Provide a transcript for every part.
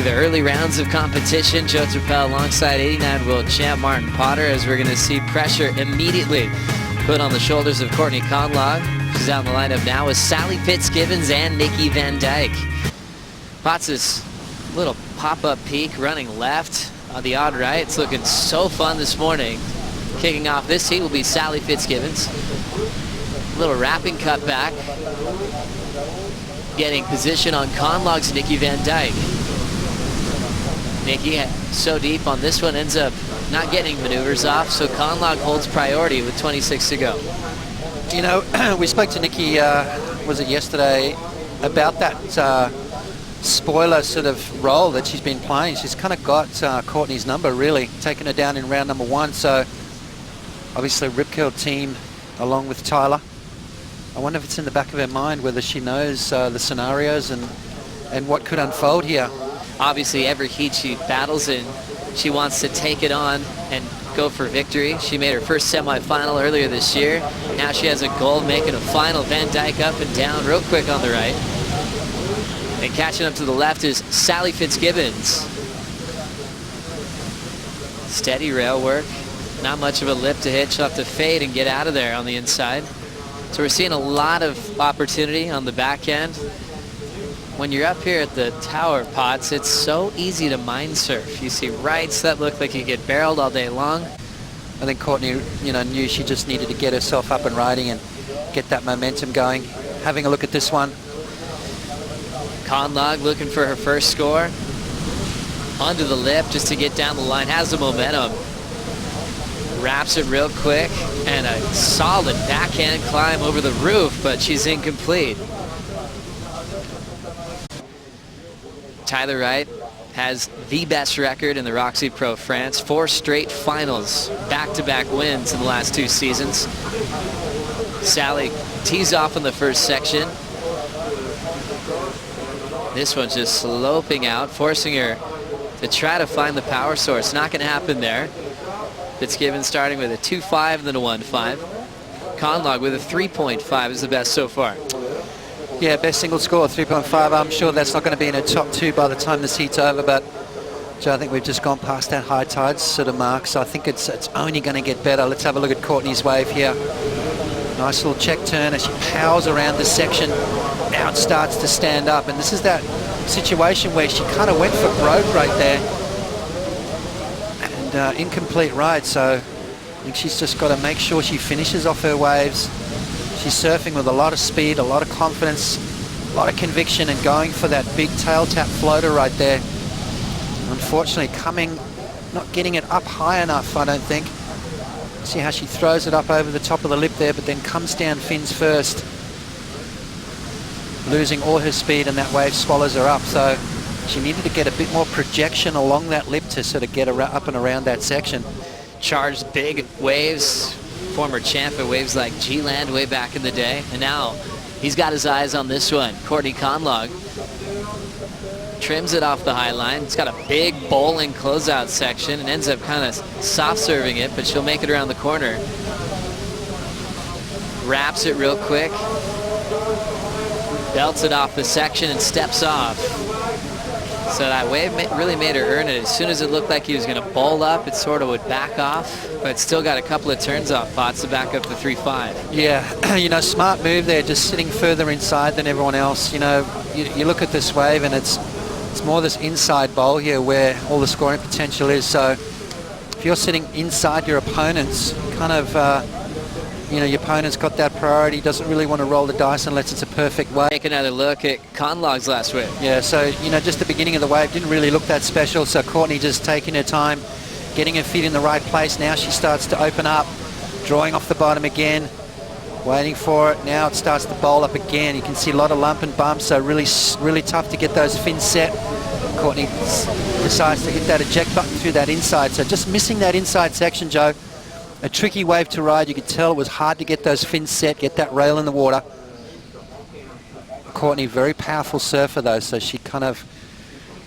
through the early rounds of competition. Joe Turpel alongside 89 world champ Martin Potter, as we're going to see pressure immediately put on the shoulders of Courtney Conlogue. She's out in the lineup now with Sally Fitzgibbons and Nikki Van Dijk. Potts' little pop-up peak running left on the odd right. It's looking so fun this morning. Kicking off this heat will be Sally Fitzgibbons. Little wrapping cut back. Getting position on Conlogue's Nikki Van Dijk. Nikki so deep on this one, ends up not getting maneuvers off, so Conlogue holds priority with 26 to go. You know, we spoke to Nikki, was it yesterday, about that spoiler sort of role that she's been playing. She's kind of got Courtney's number, really, taking her down in round number 1. So obviously Rip Curl team along with Tyler. I wonder if it's in the back of her mind whether she knows the scenarios and what could unfold here. Obviously, every heat she battles in, she wants to take it on and go for victory. She made her first semifinal earlier this year. Now she has a goal of making a final. Van Dijk up and down real quick on the right. And catching up to the left is Sally Fitzgibbons. Steady rail work. Not much of a lip to hit. She'll have to fade and get out of there on the inside. So we're seeing a lot of opportunity on the back end. When you're up here at the tower, Potts, it's so easy to mind surf. You see rights that look like you get barreled all day long. I think Courtney, knew she just needed to get herself up and riding and get that momentum going. Having a look at this one. Conlogue looking for her first score. Onto the lip just to get down the line. Has the momentum. Wraps it real quick, and a solid backhand climb over the roof, but she's incomplete. Tyler Wright has the best record in the Roxy Pro France. 4 straight finals, back-to-back wins in the last 2 seasons. Sally tees off in the first section. This one's just sloping out, forcing her to try to find the power source. Not going to happen there. Fitzgibbons starting with a 2.5 and then a 1.5. Conlogue with a 3.5 is the best so far. Yeah, best single score, 3.5. I'm sure that's not going to be in a top 2 by the time this heat's over, but Joe, I think we've just gone past that high tide sort of mark, so I think it's only going to get better. Let's have a look at Courtney's wave here. Nice little check turn as she powers around this section. Now it starts to stand up, and this is that situation where she kind of went for broke right there. And incomplete ride, so I think she's just got to make sure she finishes off her waves. She's surfing with a lot of speed, a lot of confidence, a lot of conviction, and going for that big tail tap floater right there. Unfortunately, not getting it up high enough, I don't think. See how she throws it up over the top of the lip there, but then comes down fins first, losing all her speed, and that wave swallows her up. So she needed to get a bit more projection along that lip to sort of get her up and around that section. Charged big waves. Former champ at waves like G-Land way back in the day. And now he's got his eyes on this one. Courtney Conlogue trims it off the high line. It's got a big bowling closeout section and ends up kind of soft serving it, but she'll make it around the corner. Wraps it real quick. Belts it off the section and steps off. So that wave really made her earn it. As soon as it looked like he was going to bowl up, it sort of would back off, but still got a couple of turns off Potts to back up the 3.5. Yeah, smart move there, just sitting further inside than everyone else. You look at this wave, and it's more this inside bowl here where all the scoring potential is. So if you're sitting inside your opponents, kind of, your opponent's got that priority, doesn't really want to roll the dice unless it's a perfect wave. Take another look at Conlogue's last wave. Yeah, so, just the beginning of the wave didn't really look that special, so Courtney just taking her time, getting her feet in the right place. Now she starts to open up, drawing off the bottom again, waiting for it. Now it starts to bowl up again. You can see a lot of lump and bumps, so really, really tough to get those fins set. Courtney decides to hit that eject button through that inside, so just missing that inside section, Joe. A tricky wave to ride. You could tell it was hard to get those fins set, get that rail in the water. Courtney, very powerful surfer though, so she kind of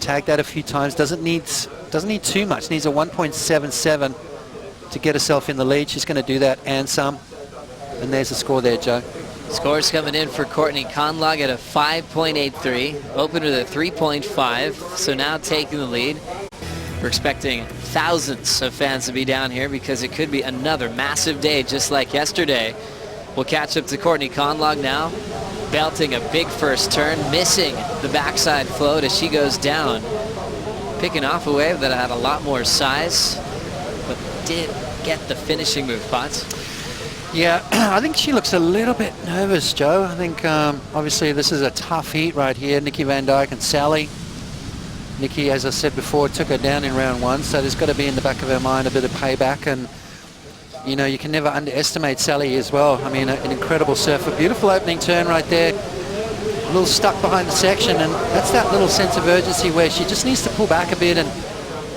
tagged that a few times. Doesn't need too much. Needs a 1.77 to get herself in the lead. She's going to do that and some. And there's the score there, Joe. Scores coming in for Courtney Conlogue at a 5.83. Opened with a 3.5. So now taking the lead. We're expecting thousands of fans to be down here because it could be another massive day just like yesterday. We'll catch up to Courtney Conlogue now. Belting a big first turn, missing the backside float as she goes down. Picking off a wave that had a lot more size, but did get the finishing move, Potts. Yeah, I think she looks a little bit nervous, Joe. I think obviously this is a tough heat right here. Nikki Van Dijk and Sally. Nikki, as I said before, took her down in round 1, so there's got to be in the back of her mind a bit of payback. And you know, you can never underestimate Sally as well. I mean, an incredible surfer. Beautiful opening turn right there. A little stuck behind the section, and that's that little sense of urgency where she just needs to pull back a bit, and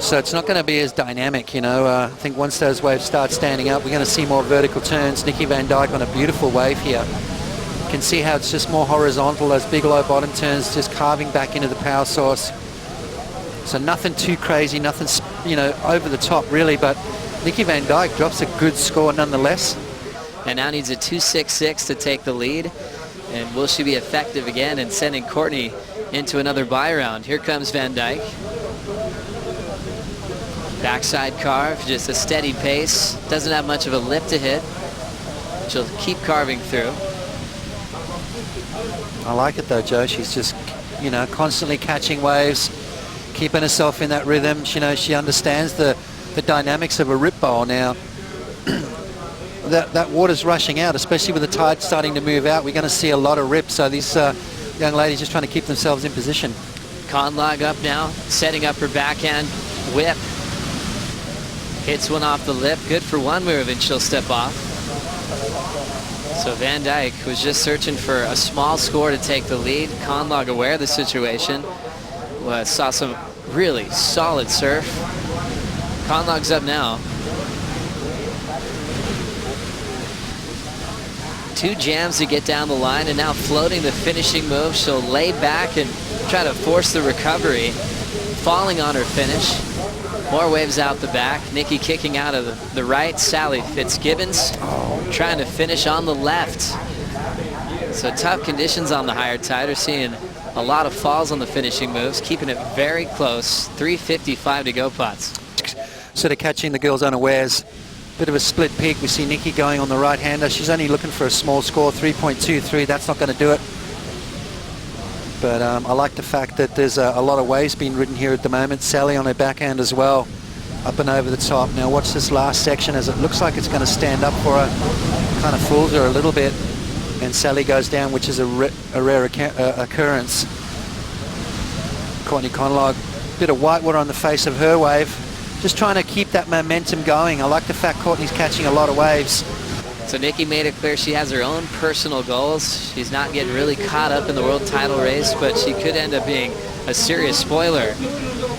so it's not going to be as dynamic, you know. I think once those waves start standing up, we're going to see more vertical turns. Nikki Van Dijk on a beautiful wave here. You can see how it's just more horizontal, those big low bottom turns just carving back into the power source. So nothing too crazy, nothing, you know, over the top really, but Nikki Van Dijk drops a good score nonetheless. And now needs a 2.66 to take the lead. And will she be effective again in sending Courtney into another buy round? Here comes Van Dijk. Backside carve, just a steady pace. Doesn't have much of a lip to hit. She'll keep carving through. I like it though, Joe. She's just, you know, constantly catching waves, keeping herself in that rhythm. You know, she understands the dynamics of a rip bowl now. that water's rushing out, especially with the tide starting to move out. We're going to see a lot of rips. So these young ladies just trying to keep themselves in position. Conlogue up now, setting up her backhand whip. Hits one off the lip, good for one move, and she'll step off. So Van Dijk was just searching for a small score to take the lead. Conlogue aware of the situation. Saw some really solid surf. Conlogue's up now. 2 jams to get down the line, and now floating the finishing move. She'll lay back and try to force the recovery, falling on her finish. More waves out the back. Nikki kicking out of the right. Sally Fitzgibbons trying to finish on the left. So tough conditions on the higher tide. We're seeing a lot of falls on the finishing moves, keeping it very close. 3:55 to go, Potts. Sort of catching the girls unawares. Bit of a split peak. We see Nikki going on the right-hander. She's only looking for a small score, 3.23. That's not going to do it. But I like the fact that there's a lot of waves being ridden here at the moment. Sally on her backhand as well, up and over the top. Now watch this last section as it looks like it's going to stand up for her. Kind of fools her a little bit. And Sally goes down, which is a rare occurrence. Courtney Conlogue, bit of white water on the face of her wave. Just trying to keep that momentum going. I like the fact Courtney's catching a lot of waves. So Nikki made it clear she has her own personal goals. She's not getting really caught up in the world title race, but she could end up being a serious spoiler.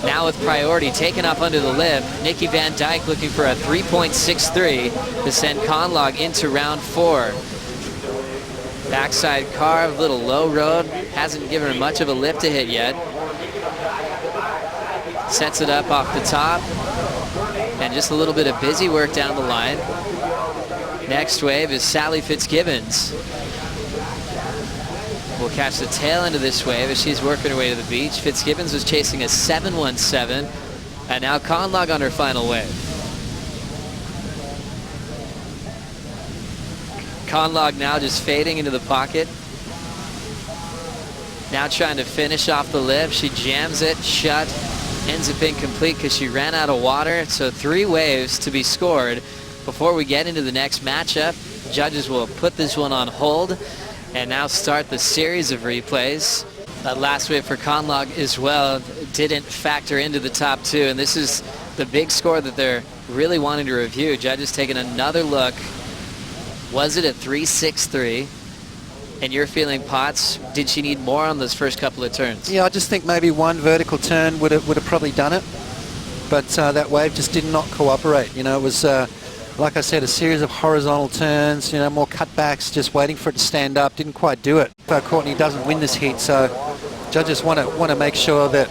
Now with priority taken up under the lip, Nikki Van Dijk looking for a 3.63 to send Conlogue into round 4. Backside carve, little low road. Hasn't given her much of a lip to hit yet. Sets it up off the top. And just a little bit of busy work down the line. Next wave is Sally Fitzgibbons. We'll catch the tail end of this wave as she's working her way to the beach. Fitzgibbons was chasing a 7.17, and now Conlogue on her final wave. Conlogue now just fading into the pocket. Now trying to finish off the lip. She jams it shut. Ends up incomplete because she ran out of water. So 3 waves to be scored before we get into the next matchup. Judges will put this one on hold and now start the series of replays. That last wave for Conlogue as well didn't factor into the top 2, and this is the big score that they're really wanting to review. Judges taking another look. Was it a 3.63? And you're feeling, Potts, did she need more on those first couple of turns? Yeah, I just think maybe one vertical turn would have probably done it, but that wave just did not cooperate. You know, it was like I said, a series of horizontal turns, you know, more cutbacks, just waiting for it to stand up. Didn't quite do it. Courtney doesn't win this heat, so judges want to make sure that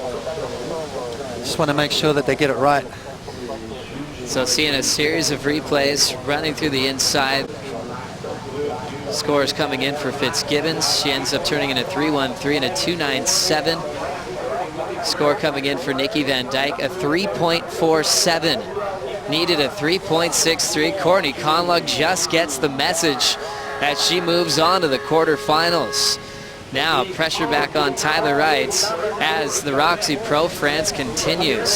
they get it right. So seeing a series of replays running through the inside. Scores coming in for Fitzgibbons. She ends up turning in a 3.13 and a 2.97. Score coming in for Nikki Van Dijk, a 3.47. Needed a 3.63. Courtney Conlogue just gets the message as she moves on to the quarterfinals. Now pressure back on Tyler Wright as the Roxy Pro France continues.